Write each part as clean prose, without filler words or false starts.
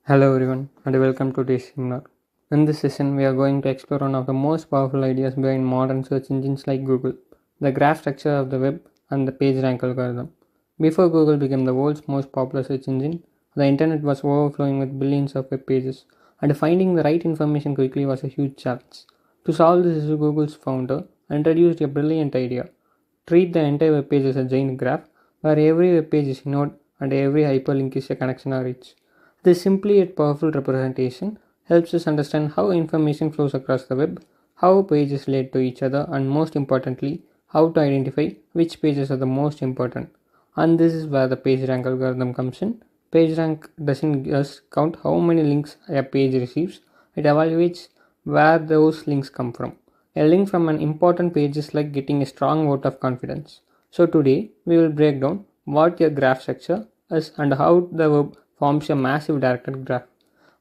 Hello everyone and welcome to this seminar. In this session, we are going to explore one of the most powerful ideas behind modern search engines like Google, the graph structure of the web and the PageRank algorithm. Before Google became the world's most popular search engine, the internet was overflowing with billions of web pages, and finding the right information quickly was a huge challenge. To solve this issue, Google's founder introduced a brilliant idea. Treat the entire web page as a giant graph where every web page is a node and every hyperlink is a connection or reach. This simply yet powerful representation helps us understand how information flows across the web, how pages relate to each other, and most importantly, how to identify which pages are the most important. And this is where the PageRank algorithm comes in. PageRank doesn't just count how many links a page receives, it evaluates where those links come from. A link from an important page is like getting a strong vote of confidence. So today we will break down what a graph structure is and how the web forms a massive directed graph,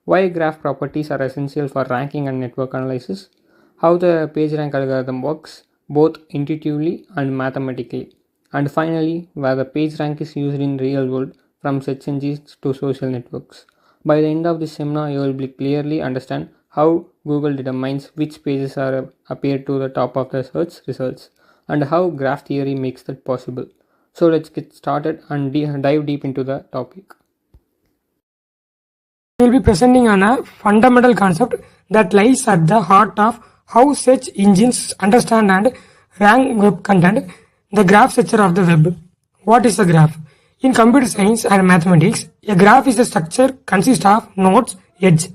why graph properties are essential for ranking and network analysis, how the PageRank algorithm works both intuitively and mathematically, and finally where the PageRank is used in real world from search engines to social networks. By the end of this seminar, you will clearly understand how Google determines which pages are appear to the top of the search results and how graph theory makes that possible. So let's get started and dive deep into the topic. We will be presenting on a fundamental concept that lies at the heart of how search engines understand and rank web content, the graph structure of the web. What is a graph? In computer science and mathematics, a graph is a structure consists of nodes, edge.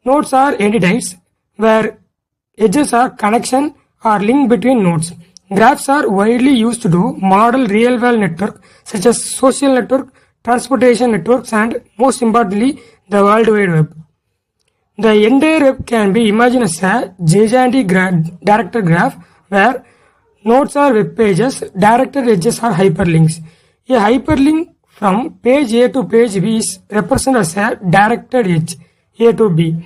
Nodes are entities where edges are connection or link between nodes. Graphs are widely used to model real-world networks such as social network, transportation networks, and most importantly, the World Wide Web. The entire web can be imagined as a gigantic directed graph where nodes are web pages, directed edges are hyperlinks. A hyperlink from page A to page B is represented as a directed edge A to B.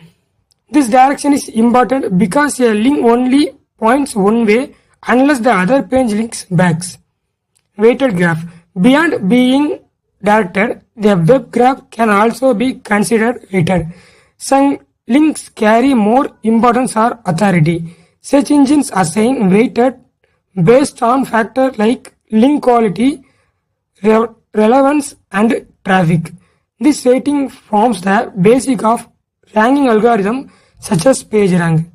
This direction is important because a link only points one way unless the other page links back. Weighted graph. Beyond being directed, the web graph can also be considered weighted. Some links carry more importance or authority. Search engines assign weighted based on factors like link quality, relevance, and traffic. This weighting forms the basic of ranking algorithm such as PageRank.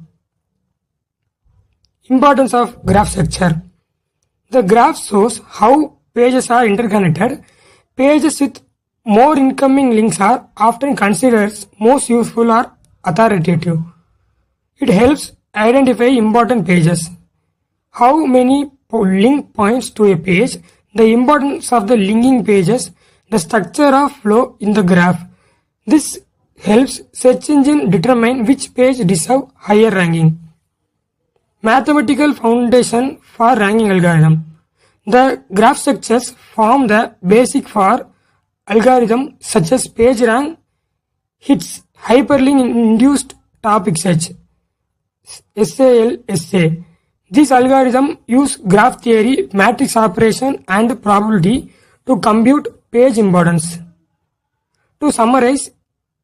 Importance of graph structure. The graph shows how pages are interconnected. Pages with more incoming links are often considered most useful or authoritative. It helps identify important pages. How many link points to a page, the importance of the linking pages, the structure of flow in the graph. This helps search engine determine which page deserve higher ranking. Mathematical foundation for ranking algorithm. The graph structures form the basic for algorithms such as PageRank, hits, hyperlink-induced topic search, SALSA. These algorithms use graph theory, matrix operation, and probability to compute page importance. To summarize,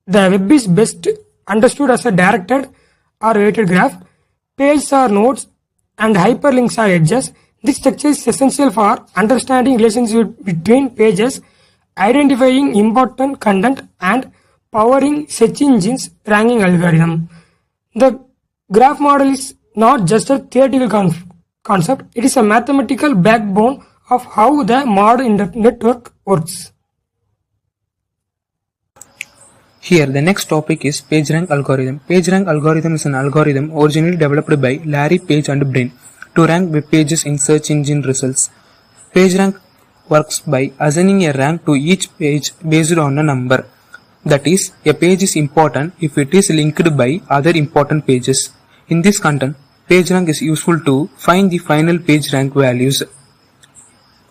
the web is best understood as a directed or weighted graph. Pages are nodes and hyperlinks are edges. This structure is essential for understanding relationship between pages, identifying important content, and powering search engines ranking algorithm. The graph model is not just a theoretical concept, it is a mathematical backbone of how the modern network works. Here, the next topic is PageRank algorithm. PageRank algorithm is an algorithm originally developed by Larry Page and Brain to rank web pages in search engine results. PageRank works by assigning a rank to each page based on a number. That is, a page is important if it is linked by other important pages. In this content, PageRank is useful to find the final PageRank values.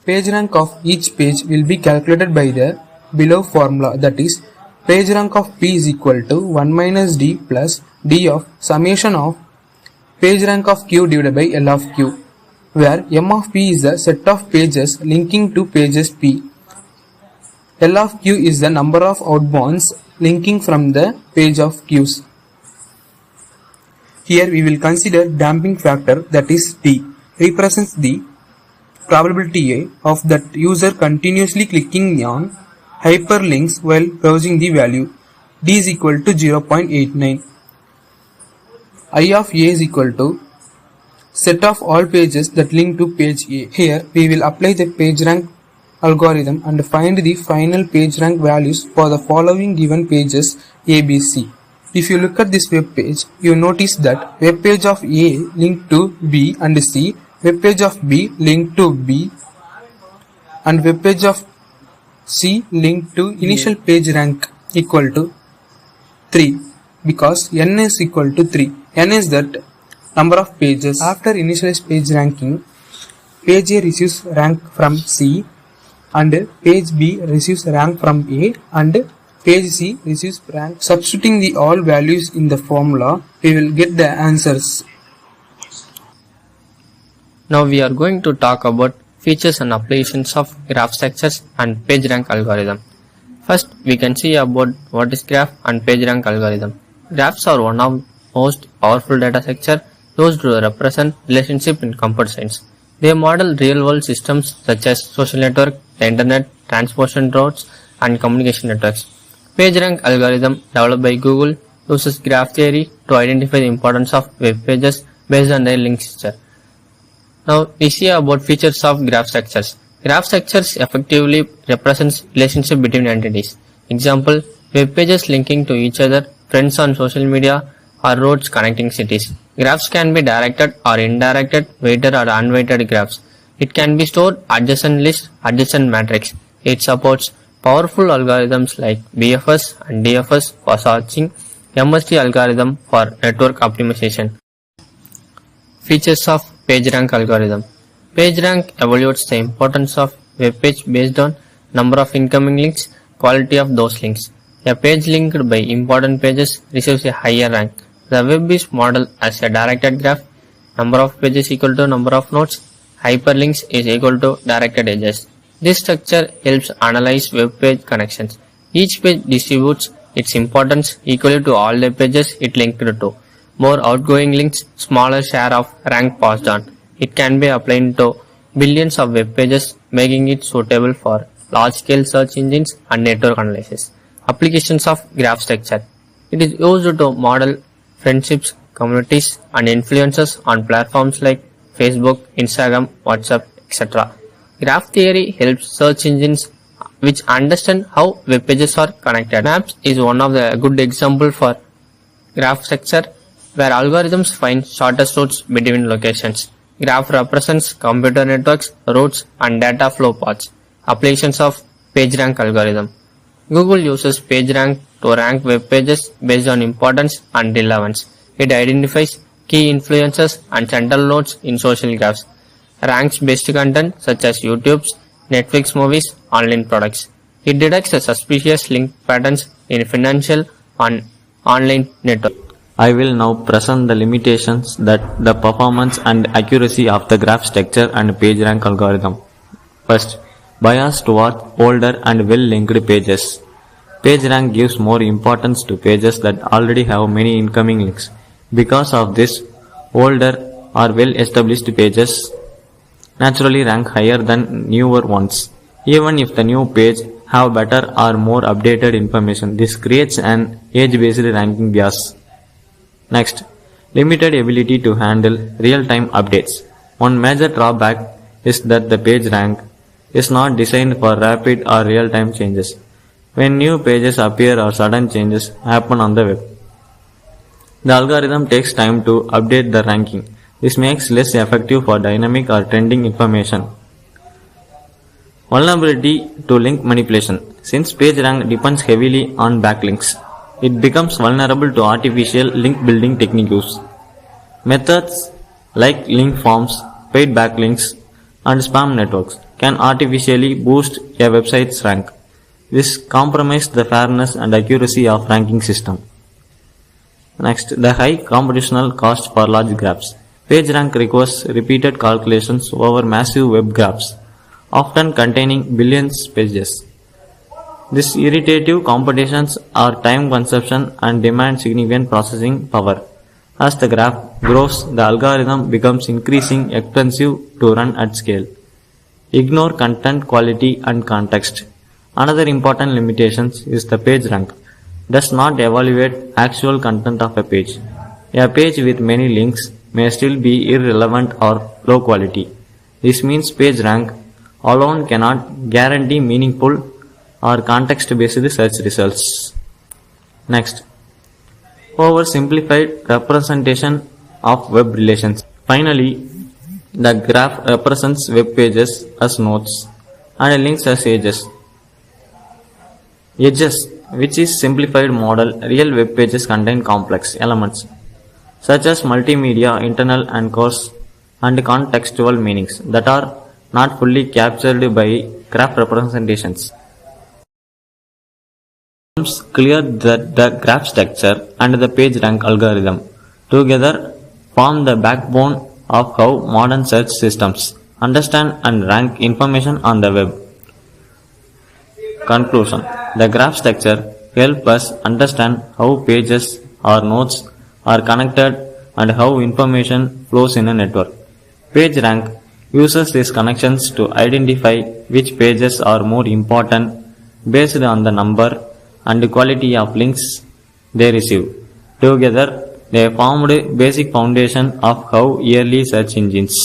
PageRank of each page will be calculated by the below formula, that is, PageRank of P is equal to 1 minus D plus D of summation of PageRank of Q divided by L of Q, where M of P is the set of pages linking to pages P. L of Q is the number of outbounds linking from the page of queues. Here we will consider damping factor, that is D, represents the probability A of that user continuously clicking on hyperlinks while browsing the value. D is equal to 0.89. I of A is equal to set of all pages that link to page A. Here we will apply the PageRank algorithm and find the final PageRank values for the following given pages A, B, C. If you look at this web page, you notice that web page of A linked to B and C, web page of B linked to B, and web page of C linked to initial page rank equal to 3, because n is equal to 3. N is that number of pages. After initialized page ranking, page A receives rank from C and page B receives rank from A and page C receives rank. Substituting the all values in the formula, we will get the answers. Now we are going to talk about features and applications of graph structures and PageRank algorithm. First, we can see about what is graph and PageRank algorithm. Graphs are one of most powerful data structure used to represent relationship in computer science. They model real-world systems such as social network, the internet, transportation routes, and communication networks. PageRank algorithm developed by Google uses graph theory to identify the importance of web pages based on their link structure. Now we see about features of graph structures. Graph structures effectively represents relationship between entities. Example, web pages linking to each other, friends on social media, or roads connecting cities. Graphs can be directed or indirected, weighted or unweighted graphs. It can be stored adjacent list, adjacent matrix. It supports powerful algorithms like BFS and DFS for searching, MST algorithm for network optimization. Features of PageRank algorithm. PageRank evaluates the importance of web page based on number of incoming links, quality of those links. A page linked by important pages receives a higher rank. The web is modeled as a directed graph. Number of pages equal to number of nodes. Hyperlinks is equal to directed edges. This structure helps analyze web page connections. Each page distributes its importance equally to all the pages it linked to. More outgoing links, smaller share of rank passed on. It can be applied to billions of web pages, making it suitable for large-scale search engines and network analysis. Applications of graph structure. It is used to model friendships, communities, and influencers on platforms like Facebook, Instagram, WhatsApp, etc. Graph theory helps search engines which understand how web pages are connected. Maps is one of the good example for graph structure where algorithms find shortest routes between locations. Graph represents computer networks, routes, and data flow paths. Applications of PageRank algorithm. Google uses PageRank to rank web pages based on importance and relevance. It identifies key influencers and central nodes in social graphs. Ranks based content such as YouTube's, Netflix movies, online products. It detects the suspicious link patterns in financial and online networks. I will now present the limitations that the performance and accuracy of the graph structure and PageRank algorithm. First, bias toward older and well-linked pages. PageRank gives more importance to pages that already have many incoming links. Because of this, older or well-established pages naturally rank higher than newer ones. Even if the new page have better or more updated information, this creates an age-based ranking bias. Next, limited ability to handle real-time updates. One major drawback is that the PageRank is not designed for rapid or real-time changes. When new pages appear or sudden changes happen on the web, the algorithm takes time to update the ranking. This makes less effective for dynamic or trending information. Vulnerability to link manipulation. Since PageRank depends heavily on backlinks, it becomes vulnerable to artificial link building techniques. Methods like link farms, paid backlinks, and spam networks can artificially boost a website's rank. This compromises the fairness and accuracy of ranking system. Next, the high computational cost for large graphs. PageRank requires repeated calculations over massive web graphs, often containing billions of pages. These irritative competitions are time consumption and demand significant processing power. As the graph grows, the algorithm becomes increasingly expensive to run at scale. Ignore content quality and context. Another important limitation is the PageRank. Does not evaluate actual content of a page. A page with many links may still be irrelevant or low quality. This means PageRank alone cannot guarantee meaningful or context-based search results. Next, oversimplified representation of web relations. Finally, the graph represents web pages as nodes and links as edges. Edges, which is simplified model, real web pages contain complex elements such as multimedia, internal anchors, and contextual meanings that are not fully captured by graph representations. It becomes clear that the graph structure and the PageRank algorithm together form the backbone of how modern search systems understand and rank information on the web. Conclusion: the graph structure helps us understand how pages or nodes are connected and how information flows in a network. PageRank uses these connections to identify which pages are more important based on the number and quality of links they receive. Together, they formed a basic foundation of how early search engines